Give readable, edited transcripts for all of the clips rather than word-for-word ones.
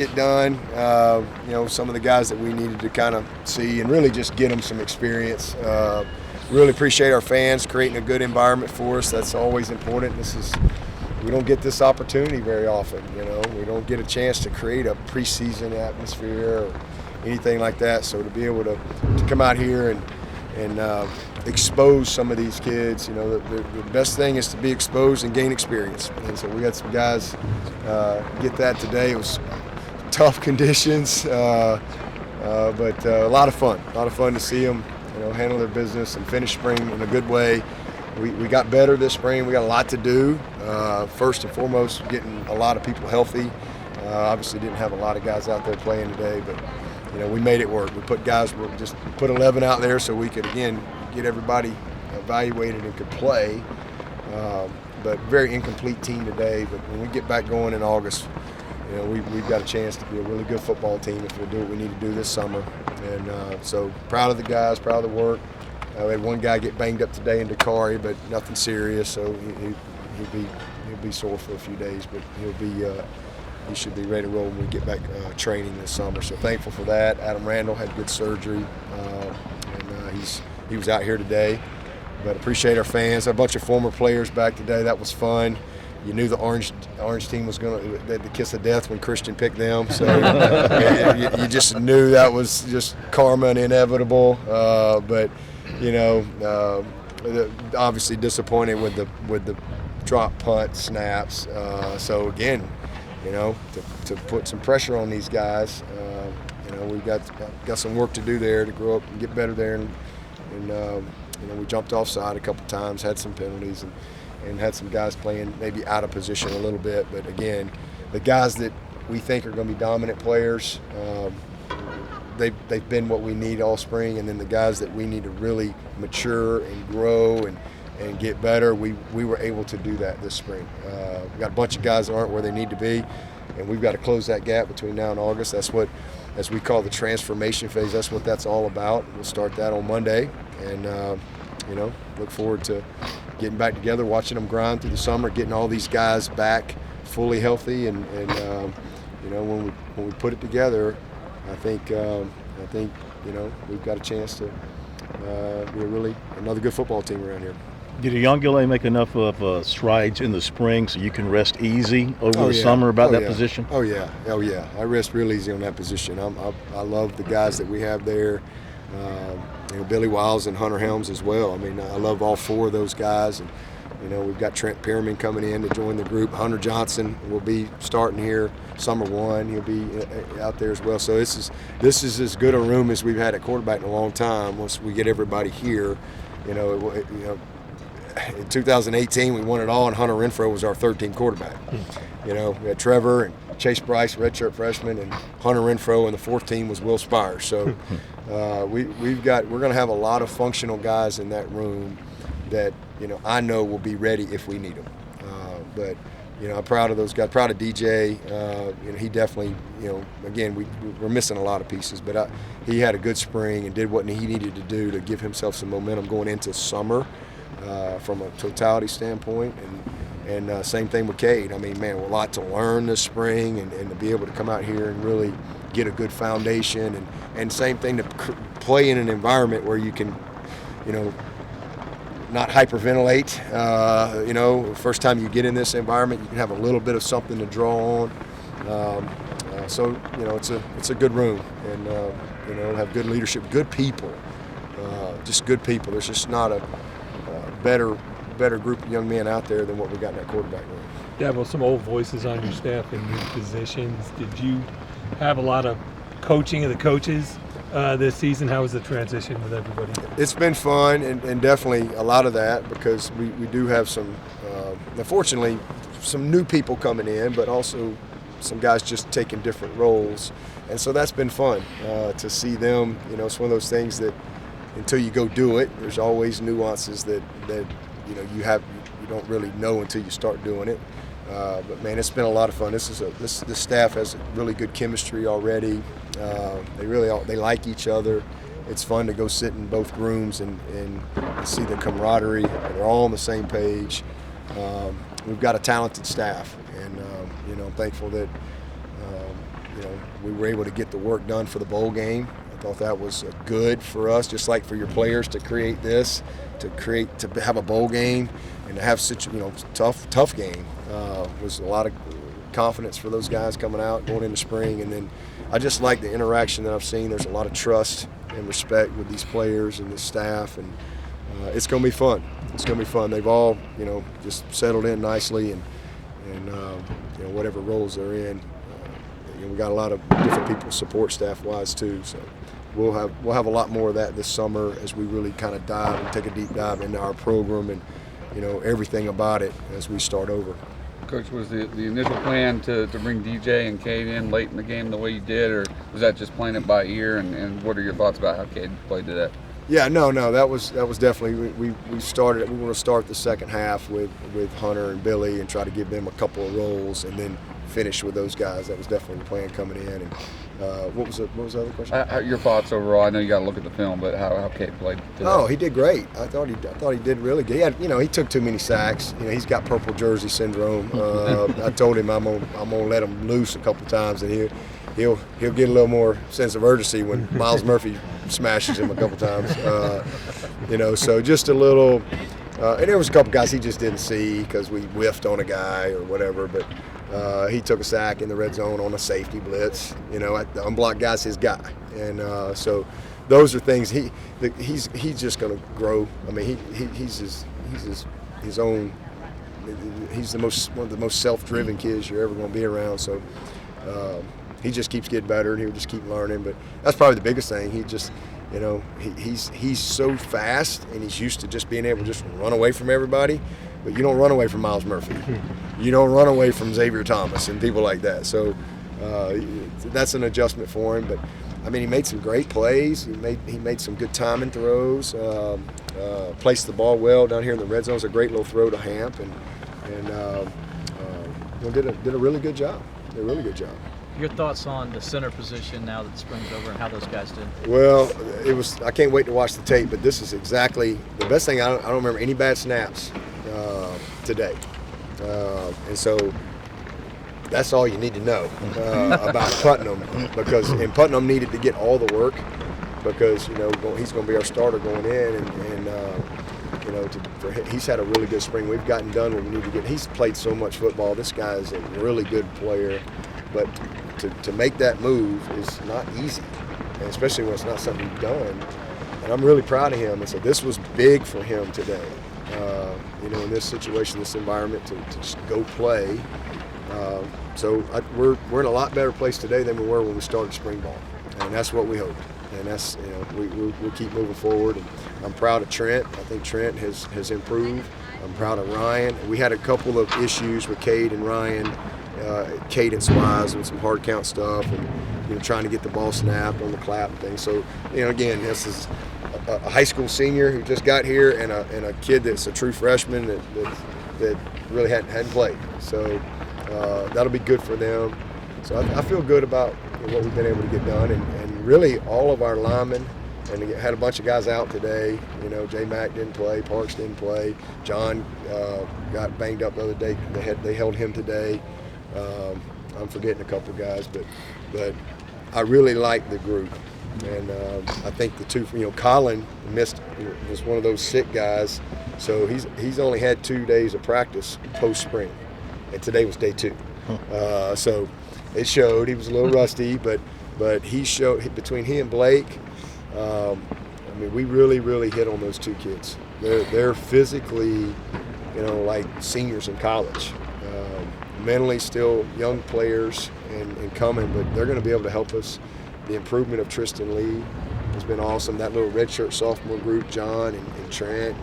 get done. Some of the guys that we needed to kind of see and really just get them some experience. Really appreciate our fans creating a good environment for us. That's always important. We don't get this opportunity very often. We don't get a chance to create a preseason atmosphere or anything like that. So to be able to come out here and expose some of these kids, the best thing is to be exposed and gain experience. And so we got some guys get that today. It was tough conditions, but a lot of fun. A lot of fun to see them, handle their business and finish spring in a good way. We got better this spring. We got a lot to do. First and foremost, getting a lot of people healthy. Obviously didn't have a lot of guys out there playing today, but we made it work. We put 11 out there so we could, again, get everybody evaluated and could play. But very incomplete team today. But when we get back going in August, we've got a chance to be a really good football team if we'll do what we need to do this summer. And so proud of the guys, proud of the work. We had one guy get banged up today in Dakari, but nothing serious, so he'll be sore for a few days, but he should be ready to roll when we get back training this summer. So thankful for that. Adam Randall had good surgery, and he was out here today. But appreciate our fans. A bunch of former players back today. That was fun. You knew the orange team was going to the kiss of death when Christian picked them. So you just knew that was just karma and inevitable. But obviously disappointed with the drop punt snaps. So again, to put some pressure on these guys. We've got some work to do there to grow up and get better there. And we jumped offside a couple times, had some penalties, and had some guys playing maybe out of position a little bit. But again, the guys that we think are going to be dominant players, they've been what we need all spring. And then the guys that we need to really mature and grow and get better, we were able to do that this spring. We've got a bunch of guys that aren't where they need to be, and we've got to close that gap between now and August. That's what, as we call the transformation phase, that's what that's all about. We'll start that on Monday, and look forward to getting back together, watching them grind through the summer, getting all these guys back fully healthy, and when we put it together, I think we've got a chance to be another good football team around here. Did Uyunglele make enough of strides in the spring so you can rest easy over the summer about that position? Oh yeah. I rest real easy on that position. I love the guys that we have there. Billy Wiles and Hunter Helms as well. I mean, I love all four of those guys. And we've got Trent Pearman coming in to join the group. Hunter Johnson will be starting here summer one. He'll be out there as well. So this is as good a room as we've had at quarterback in a long time. Once we get everybody here, in 2018 we won it all, and Hunter Renfro was our third-team quarterback. We had Trevor and Chase Bryce, redshirt freshman, and Hunter Renfro, and the fourth team was Will Spires. So we're going to have a lot of functional guys in that room that I know will be ready if we need them. But I'm proud of those guys. Proud of DJ. He definitely, again, we're missing a lot of pieces, but he had a good spring and did what he needed to do to give himself some momentum going into summer from a totality standpoint. And same thing with Cade. I mean, man, a lot to learn this spring, and to be able to come out here and really get a good foundation, and same thing to play in an environment where you can, not hyperventilate. First time you get in this environment, you can have a little bit of something to draw on. So it's a good room, and have good leadership, good people, just good people. There's just not a better group of young men out there than what we got in that quarterback room. Dabo, some old voices on your staff in new positions. Did you have a lot of coaching of the coaches this season? How was the transition with everybody? It's been fun, and definitely a lot of that, because we do have some, unfortunately, some new people coming in, but also some guys just taking different roles. And so that's been fun to see them. It's one of those things that until you go do it, there's always nuances that you don't really know until you start doing it. But man, it's been a lot of fun. This staff has really good chemistry already. They like each other. It's fun to go sit in both rooms and see the camaraderie. They're all on the same page. We've got a talented staff, and I'm thankful that we were able to get the work done for the bowl game. I thought that was good for us, just like for your players to create this, to have a bowl game and to have such tough game. Was a lot of confidence for those guys coming out, going into spring, and then I just like the interaction that I've seen. There's a lot of trust and respect with these players and the staff, and it's going to be fun. It's going to be fun. They've all, just settled in nicely, and whatever roles they're in. We got a lot of different people support staff-wise too, so we'll have a lot more of that this summer as we really kind of dive and take a deep dive into our program and everything about it as we start over. Coach, was the initial plan to bring DJ and Cade in late in the game the way you did, or was that just playing it by ear? And what are your thoughts about how Cade played today? Yeah, no, that was definitely we started. We want to start the second half with Hunter and Billy and try to give them a couple of roles and then finish with those guys. That was definitely the plan coming in. And what was the other question? Your thoughts overall? I know you got to look at the film, but how Cade played today? Oh, he did great. I thought he did really good. He took too many sacks. He's got purple jersey syndrome. I told him I'm gonna let him loose a couple times, and he'll get a little more sense of urgency when Miles Murphy smashes him a couple times. So just a little. And there was a couple guys he just didn't see because we whiffed on a guy or whatever, but he took a sack in the red zone on a safety blitz. At the unblocked guy's his guy, and so those are things he's just going to grow. I mean, he's his own. He's one of the most self-driven kids you're ever going to be around. So he just keeps getting better, and he'll just keep learning. But that's probably the biggest thing. He just. He's so fast, and he's used to just being able to just run away from everybody. But you don't run away from Miles Murphy. You don't run away from Xavier Thomas and people like that. So that's an adjustment for him. But I mean, he made some great plays. He made some good timing throws. Placed the ball well down here in the red zone. It was a great little throw to Hamp, and did a really good job. Did a really good job. Your thoughts on the center position now that the spring's over and how those guys did? Well, I can't wait to watch the tape, but this is exactly the best thing. I don't remember any bad snaps today. And so that's all you need to know about Putnam, because Putnam needed to get all the work because, he's going to be our starter going in, and he's had a really good spring. We've gotten done what we need to get. He's played so much football. This guy is a really good player, but to make that move is not easy, and especially when it's not something you've done. And I'm really proud of him. And so this was big for him today, in this situation, this environment, to just go play. We're in a lot better place today than we were when we started spring ball, and that's what we hoped. And that's we'll keep moving forward. And I'm proud of Trent. I think Trent has improved. I'm proud of Ryan. We had a couple of issues with Cade and Ryan. Cadence-wise and some hard count stuff, and trying to get the ball snapped on the clap thing. So again, this is a high school senior who just got here, and a kid that's a true freshman that really hadn't played. So that'll be good for them. So I feel good about what we've been able to get done, and really all of our linemen. And had a bunch of guys out today. J Mac didn't play, Parks didn't play. John got banged up the other day. They held him today. I'm forgetting a couple guys, but I really like the group, and I think the two. Colin was one of those sick guys, so he's only had 2 days of practice post spring, and today was day 2. So it showed he was a little rusty, but he showed between he and Blake. We really hit on those two kids. They're physically, like seniors in college. Mentally still young players and coming, but they're going to be able to help us. The improvement of Tristan Lee has been awesome. That little redshirt sophomore group, John and Trent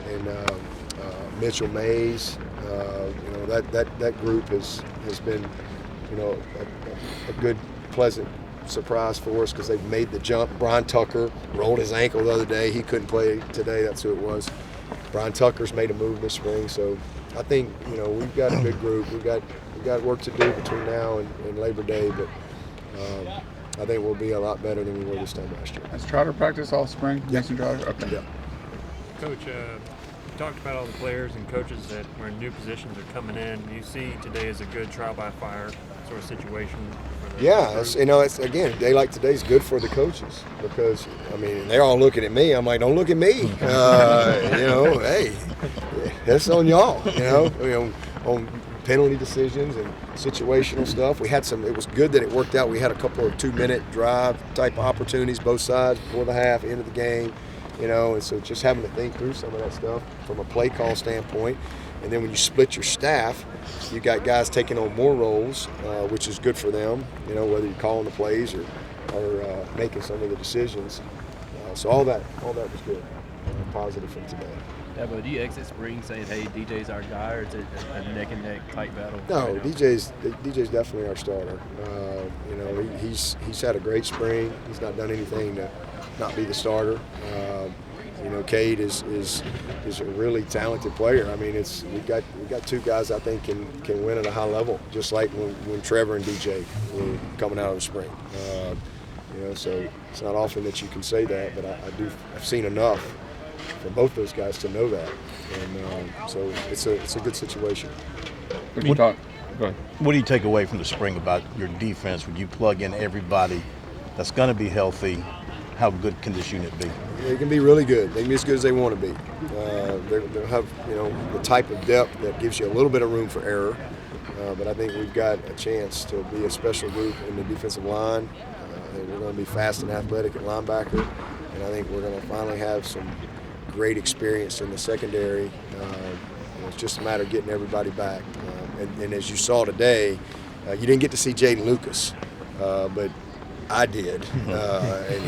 and Mitchell Mays, that group has been, a good, pleasant surprise for us because they've made the jump. Brian Tucker rolled his ankle the other day. He couldn't play today. That's who it was. Brian Tucker's made a move this spring, so I think we've got a good group. We've got work to do between now and Labor Day, but I think we'll be a lot better than we were this time last year. Has Trotter practice all spring? Yeah. Mason Trotter? Okay. Yeah. Coach, you talked about all the players and coaches that were in new positions are coming in. Do you see today as a good trial by fire sort of situation for Yeah, it's again, a day like today is good for the coaches because they're all looking at me. I'm like, don't look at me. Hey, that's on y'all. On penalty decisions and situational stuff. We had some. It was good that it worked out. We had a couple of 2-minute drive type opportunities, both sides before the half, end of the game. And so just having to think through some of that stuff from a play call standpoint. And then when you split your staff, you got guys taking on more roles, which is good for them, whether you're calling the plays or making some of the decisions. So all that was good, positive from today. Dabo, do you exit spring saying, hey, DJ's our guy, or is it a neck and neck tight battle? No, right now? DJ's definitely our starter. He's had a great spring. He's not done anything to not be the starter. Cade is a really talented player. We got two guys I think can win at a high level, just like when Trevor and DJ were coming out of the spring. So it's not often that you can say that, but I've seen enough from both those guys to know that, and so it's a good situation. What do you talk? Go ahead. What do you take away from the spring about your defense when you plug in everybody that's going to be healthy? How good can this unit be? They can be really good. They can be as good as they want to be. They'll have the type of depth that gives you a little bit of room for error. But I think we've got a chance to be a special group in the defensive line. We're going to be fast and athletic at linebacker, and I think we're going to finally have some great experience in the secondary. It's just a matter of getting everybody back. And as you saw today, you didn't get to see Jaden Lucas, but I did, and